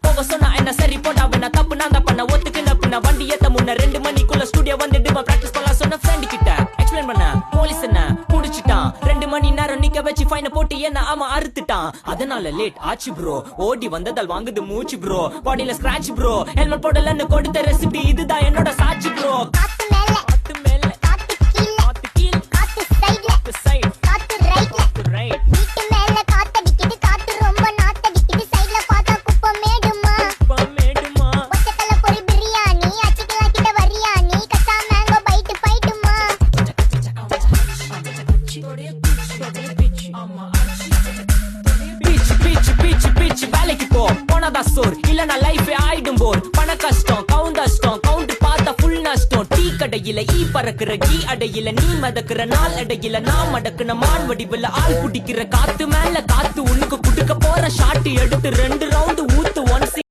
போக சொன்னா என்ன சரி போட்டா வேணா தப்பு நான் தான் பண்ண ஒத்துக்கு நப்புன வண்டி ஏத்த முன்ன 2 மணிக்குள்ள ஸ்டுடியோ வந்துட்டு பிராக்டிஸ் பண்ணலாம் சொன்ன ஃப்ரெண்ட் கிட்ட எக்ஸ்பிளைன் பண்ண போலீஸ் என்ன புடிச்சிட்டான் 2 மணி நேரம் நிக்க வச்சு ஃபைன போட்டு என்ன அவன் அறுத்துட்டான் அதனால லேட் ஆச்சு ப்ரோ ஓடி வந்ததால் வாங்குது மூச்சு ப்ரோ பாடியில ஸ்கிராட்ச் ப்ரோ ஹெல்மெட் போடலன்னு கொடுத்த ரெசிபி இதுதான் என்னோட சாட்சி ப்ரோ காத்து மேல காத்து கீழ காத்து சைடு காத்து ரைட் வீட்டு மேல காத்தடிக்குது காத்து ரொம்ப நாத்தடிக்குது சைடுல பார்த்தா குப்பை மேடுமா ஒச்சக்கல்ல பொரி பிரியாணி அச்சிக்கலாம் கிட்ட வரியாணி கச்சா மேங்கோ பைட்டு பைட்டுமா பீச் வேலைக்கு போ போனதா சோர் இல்லனா லைஃபே ஆயிடும் போர் பண கஷ்டம் கவுண்ட் பார்த்தா ஃபுல் நஷ்டம் டீ கடையில ஈ பறக்குற டீ அடையில நீ மதக்குற நாள் அடையில நான் மடக்குன மான் வடிவுல ஆள் குடிக்கிற காத்து மேல காத்து உனக்கு குடுக்க போற ஷாட் எடுத்து 2 ரவுண்ட் ஊத்து 1